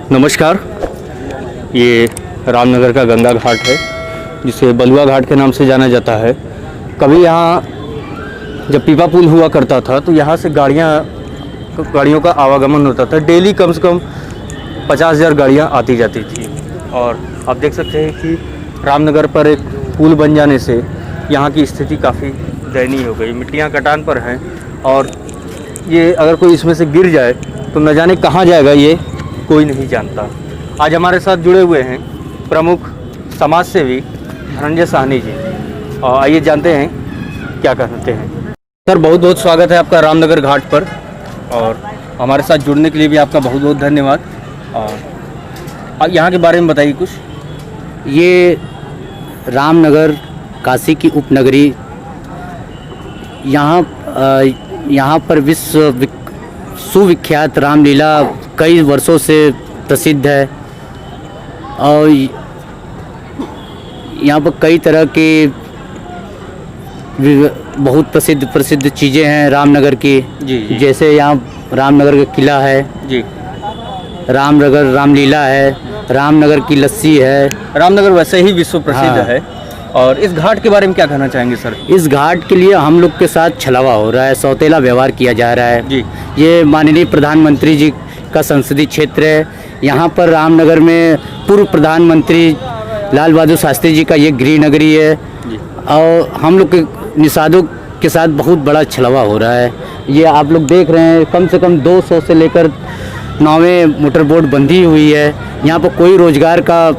नमस्कार। ये रामनगर का गंगा घाट है, जिसे बलुआ घाट के नाम से जाना जाता है। कभी यहाँ जब पीपा पुल हुआ करता था तो यहाँ से गाड़ियों का आवागमन होता था। डेली कम से कम 50,000 गाड़ियाँ आती जाती थी। और आप देख सकते हैं कि रामनगर पर एक पुल बन जाने से यहाँ की स्थिति काफ़ी दयनीय हो गई। मिट्टियाँ कटान पर हैं और ये अगर कोई इसमें से गिर जाए तो न जाने कहाँ जाएगा, ये कोई नहीं जानता। आज हमारे साथ जुड़े हुए हैं प्रमुख समाज सेवी धनंजय साहनी जी। और आइए जानते हैं क्या कहते हैं। सर, बहुत बहुत स्वागत है आपका रामनगर घाट पर, और हमारे साथ जुड़ने के लिए भी आपका बहुत बहुत धन्यवाद। और यहाँ के बारे में बताइए कुछ। ये रामनगर काशी की उपनगरी, यहाँ पर विश्व सुविख्यात रामलीला कई वर्षों से प्रसिद्ध है। और यहाँ पर कई तरह के बहुत प्रसिद्ध चीज़ें हैं रामनगर की। जी। जैसे यहाँ रामनगर का किला है जी, रामनगर रामलीला है, रामनगर की लस्सी है। रामनगर वैसे ही विश्व प्रसिद्ध हाँ। है। और इस घाट के बारे में क्या कहना चाहेंगे सर? इस घाट के लिए हम लोग के साथ छलावा हो रहा है, सौतेला व्यवहार किया जा रहा है। जी। ये माननीय प्रधानमंत्री जी का संसदीय क्षेत्र है। यहाँ पर रामनगर में पूर्व प्रधानमंत्री लाल बहादुर शास्त्री जी का ये गृह नगरी है। जी। और हम लोग के निषादों के साथ बहुत बड़ा छलावा हो रहा है। ये आप लोग देख रहे हैं, कम से कम 200 से लेकर 9 मोटर बोट बंधी हुई है। यहाँ पर कोई रोजगार का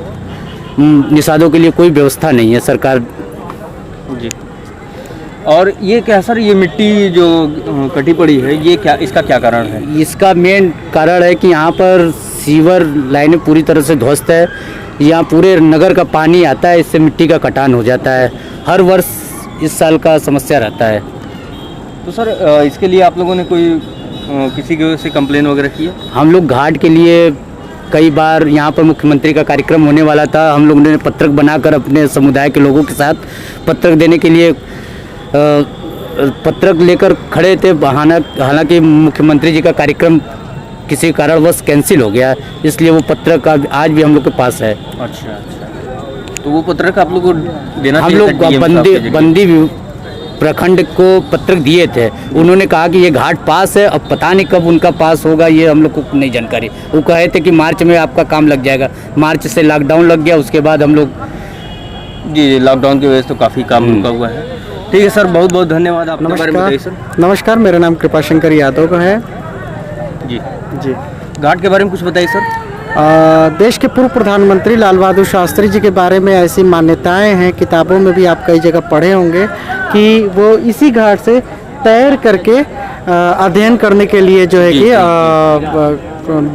निषादों के लिए कोई व्यवस्था नहीं है सरकार। जी। और ये क्या सर, ये मिट्टी जो कटी पड़ी है, ये क्या, इसका क्या कारण है? इसका मेन कारण है कि यहाँ पर सीवर लाइनें पूरी तरह से ध्वस्त है। यहाँ पूरे नगर का पानी आता है, इससे मिट्टी का कटान हो जाता है। हर वर्ष इस साल का समस्या रहता है। तो सर, इसके लिए आप लोगों ने कोई किसी से कंप्लेन वगैरह की है? हम लोग घाट के लिए कई बार, यहाँ पर मुख्यमंत्री का कार्यक्रम होने वाला था, हम लोगों ने पत्रक बनाकर अपने समुदाय के लोगों के साथ पत्रक देने के लिए पत्रक लेकर खड़े थे। हालांकि मुख्यमंत्री जी का कार्यक्रम किसी कारणवश कैंसिल हो गया, इसलिए वो पत्रक आज भी हम लोग के पास है। अच्छा। तो वो पत्रक आप लोग को देना हम चाहिए लोग था? बंदी प्रखंड को पत्रक दिए थे। उन्होंने कहा कि ये घाट पास है, अब पता नहीं कब उनका पास होगा, ये हम लोग को नहीं जानकारी। वो कहे थे कि मार्च में आपका काम लग जाएगा। मार्च से लॉकडाउन लग गया, उसके बाद हम लोग। जी, लॉकडाउन की वजह से तो काफ़ी काम रुका हुआ है। ठीक है सर, बहुत बहुत धन्यवाद। आपके बारे में बताइए सर। नमस्कार, मेरा नाम कृपाशंकर यादव का है। जी। जी। घाट के बारे में कुछ बताइए सर। देश के पूर्व प्रधानमंत्री लाल बहादुर शास्त्री जी के बारे में ऐसी मान्यताएं हैं, किताबों में भी आप कई जगह पढ़े होंगे कि वो इसी घाट से तैर करके अध्ययन करने के लिए जो है कि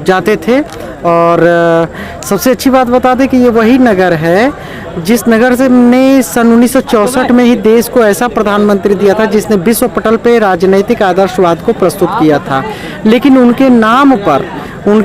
जाते थे। और सबसे अच्छी बात बता दें कि ये वही नगर है जिस नगर से ने सन 1964 में ही देश को ऐसा प्रधानमंत्री दिया था जिसने विश्व पटल पे राजनीतिक आदर्शवाद को प्रस्तुत किया था। लेकिन उनके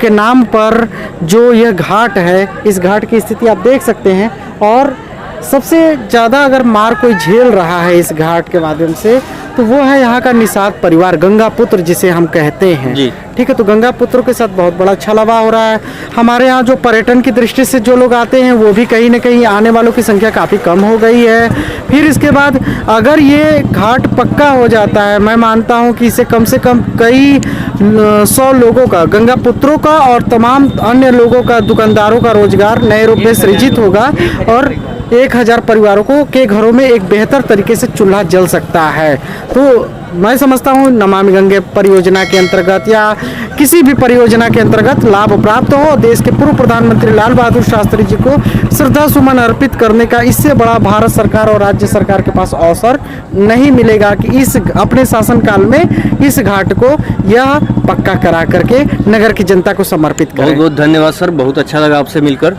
नाम पर जो यह घाट है, इस घाट की स्थिति आप देख सकते हैं। और सबसे ज़्यादा अगर मार कोई झेल रहा है इस घाट के माध्यम से, तो वो है यहाँ का निषाद परिवार, गंगा पुत्र जिसे हम कहते हैं। जी। ठीक है, तो गंगा पुत्रों के साथ बहुत बड़ा छलावा हो रहा है। हमारे यहाँ जो पर्यटन की दृष्टि से जो लोग आते हैं, वो भी कहीं ना कहीं आने वालों की संख्या काफ़ी कम हो गई है। फिर इसके बाद अगर ये घाट पक्का हो जाता है, मैं मानता हूँ कि इसे कम से कम कई 100 लोगों का, गंगा पुत्रों का और तमाम अन्य लोगों का, दुकानदारों का रोजगार नए रूप में सृजित होगा। और 1000 परिवारों के घरों में एक बेहतर तरीके से चूल्हा जल सकता है। तो मैं समझता हूँ नमामि गंगे परियोजना के अंतर्गत या किसी भी परियोजना के अंतर्गत लाभ प्राप्त हो, देश के पूर्व प्रधानमंत्री लाल बहादुर शास्त्री जी को श्रद्धा सुमन अर्पित करने का इससे बड़ा भारत सरकार और राज्य सरकार के पास अवसर नहीं मिलेगा कि इस अपने शासनकाल में इस घाट को यह पक्का करा करके नगर की जनता को समर्पित करें। बहुत बहुत धन्यवाद सर, बहुत अच्छा लगा आपसे मिलकर।